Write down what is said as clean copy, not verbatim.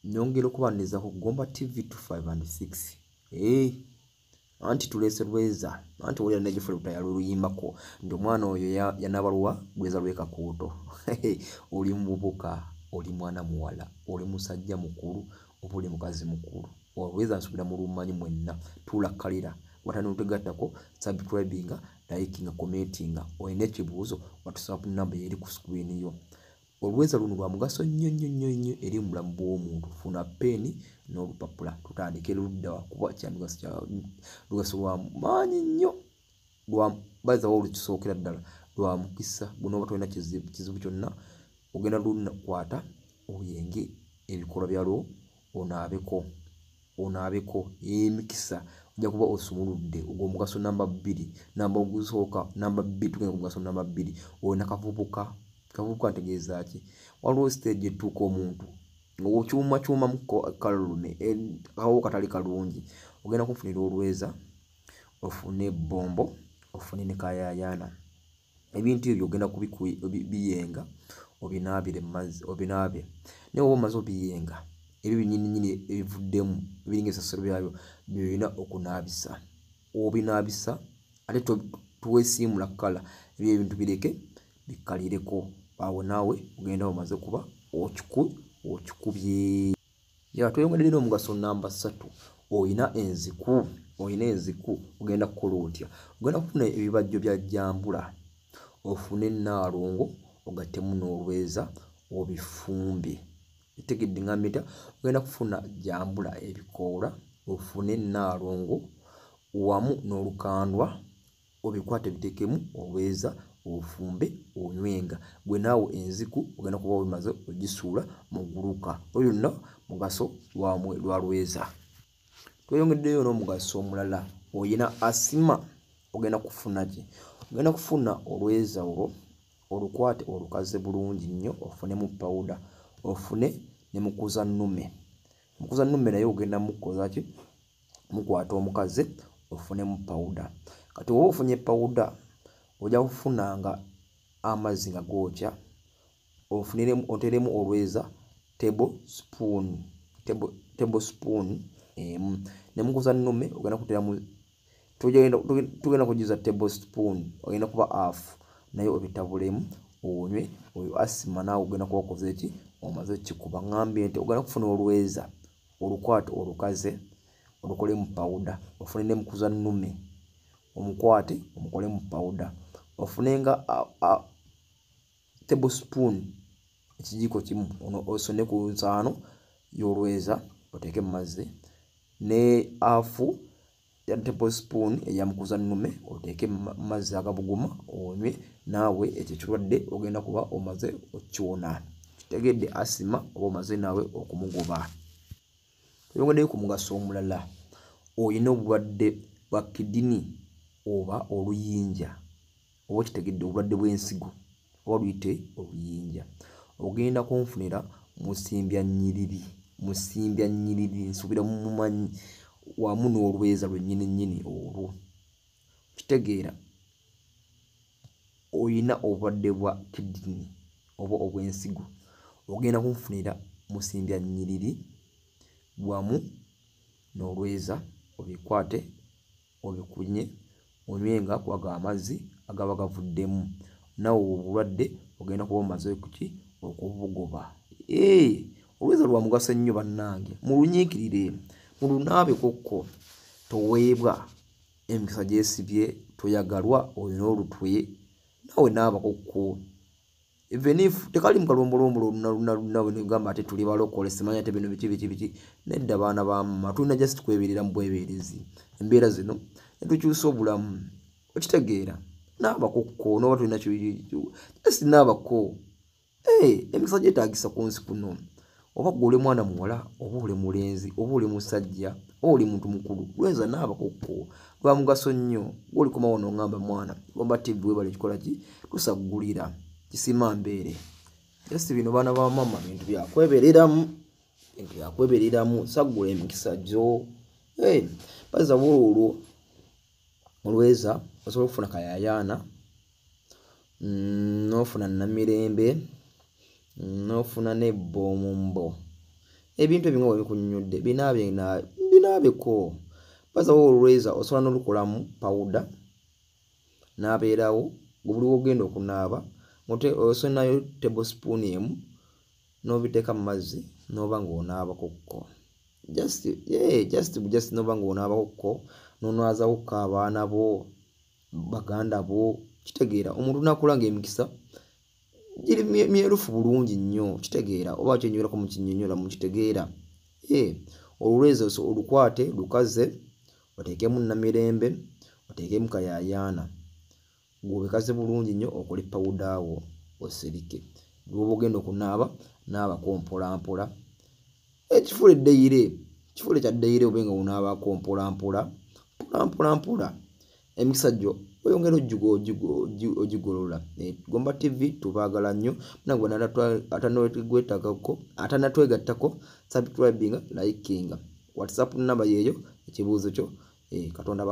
nyongera okubaniriza ku Gomba TV 25 and 6. Anti tulese lweza anti wali nagifu lutaya luyimbako ndo mwana oyo yanabalwa lweza lweka kuto oli mubuka oli mwana muwala oli musajja mukuru obuli mukazi mukuru olweza nsubira mu lumanyi mwenna tulakalira watano utegattako subscribing liking commenting oyine kibuuzo WhatsApp number yeri ku screen yo. Olweza luno lwa mugaso nnyo eri mu bulamu bw'omuntu. Funa peni n'olupapula tutandike ludda kuba kyamugaso kya lugaso lwa maanyi nnyo lwa baza wolu kisookera ddala lwa mukisa guno oba tolina kizibu kyonna ogenda lunakwata oyenge ebikola byalwo onaabeko emikisa ojja kuba osumuludde ogwo mugaso namba 2 namba ogusooka namba 2 tugenda ku mugaso namba 2 oyina kavubuka ategeeza ki waliwo stage etuuka omuntu ng'okyuma muko kalume awo katali kalungi ogenda kunfunira olweza ofune bombo ofune ne kayayaana ebintu ebyo ogenda kubiyenga obinaabire mazzi obinaabe naye oba omaze obiyenga ebyo binyininyini ebivuddemu biringa esasiro byabyo byolina okunaabisa obinaabisa ate tuweesiimula kala ebyo ebintu bireke bikalireko awo naawe ogenda omaze kuba okikubye tweyongedde n'omugaso namba 3 oyina enziku ogenda kukola otya ogenda kufuna ebibajjo bya jambula ofune naalongo ogattemu n'olweza obifumbe etegedde ngambita ogenda kufuna jambula ebikoola ofune naalongo wamu n'olukandwa obikwate bitekemu olweza ofumbe onywenga gwe naawe enziku ogenda kuba obimaze ogisuula mu guluka oyo nno mugaso lwa lweza. Tweyongeddeyo n'omugaso omulala oyina asima ogenda kufuna ki ogenda kufuna olweza olwo olukwate olukaze bulungi nnyo ofunemu pawuda ofune ne mukuza nnume naye ogenda mukoza ki mukwata omukaze ofunemu pawuda kati wowe ofunye pawuda ojja kufunanga amazzi nga gookya oteremu olweza tablespoon ne mukuza nnume ogenda kuteramu tugenda kugiza tablespoon ogenda kuba half naye obitabulemu onywe oyo asima naawe ogenda kuba okoze ki omaze kikuba ngambye nti ogenda kufuna olweza olukwate olukaze olukolemu pawuda ofune ne mukuza nnume omukwate omukolemu pawuda ofunenga tablespoon ekijiko kimu osone ku nsaano y'olweza oteeke mu mazzi ne afu ya tablespoon eya mukuza nnume oteeke mu mazzi agabuguma onywe naawe ekyo kirwadde ogenda kuba omaze okiwona kitegedde asima oba omaze naawe okumugoba. Tuyongeddeyo ku mugaso omulala oyina obulwadde bwa kidini oba oluyinja oba kitegedde obulwadde bw'ensigo oba luyite oluyinja ogenda kunfunira musimbya nnyiriri nsubira mumanyi wamu n'olweza lwennyini olwo kitegeera oyina obulwadde bwa kidini oba obw'ensigo ogenda kunfunira musimbya nnyiriri wamu n'olweza obikwate obikunye onywenga kwaga amazzi agaba gavuddemu nawe obulwadde ogenda kuba omaze okubugoba. Olweza lwa mugaso nnyo bannange mulunyiikirire mulunaabe kokko toweebwa emikisa gyesibye toyagalwa olina olutwe nawe naaba kokko even if tekali mukalombolombo nawe negamba ate tuli balokole simanya ate bino biki nedda baana ba mama tulina just kweberera mu bweberezi embeera zino netukyusa obulamu okitegeera naaba kokko noba tulina just naabako emikisa gyetaagisa ku nsi kuno oba gwe mwana muwala oba oli mulenzi oba oli musajja oba oli muntu mukulu lweza naaba kokko lwa mugaso nnyo gw'oli komawo n'ongamba mwana Gomba TV webale kikola ki tusaggulira kisima mbeere just bino baana ba mama bintu byakwebereramu saggula emikisa gyo baza olwo olweza osobola okufuna kayayaana n'ofuna namirembe n'ofuna n'ebbombo ebintu ebimu bikunyunyudde binaabeko bazawo olweza osobola n'olukolamu powder n'abeerawo buli wogenda okunaaba osonayo tablespoon emu n'obiteeka mu mazzi n'oba ng'onaabako kko just n'oba ng'onaabako kko n'onwazaako kko abaana bo baganda bo kitegeera omuntu nakula ng'emikisa giri myerufu bulungi nnyo kitegeera oba kyenywerako mukinyonyola mukitegeera olweza olukwate lukaze oteekemu namirembe oteekemu kayayaana gwobekaze bulungi nnyo okole powder wo osirike lwoba ogenda okunaaba naabako mpolampola ekifula kya ddeyire obenga onaabako mpolampola emikisa gyo oyongera ogigolola. Gomba TV tubaagala nnyo nagwe atanatwegattako subscribing liking WhatsApp namba yeeyo ekibuuzo kyo Katonda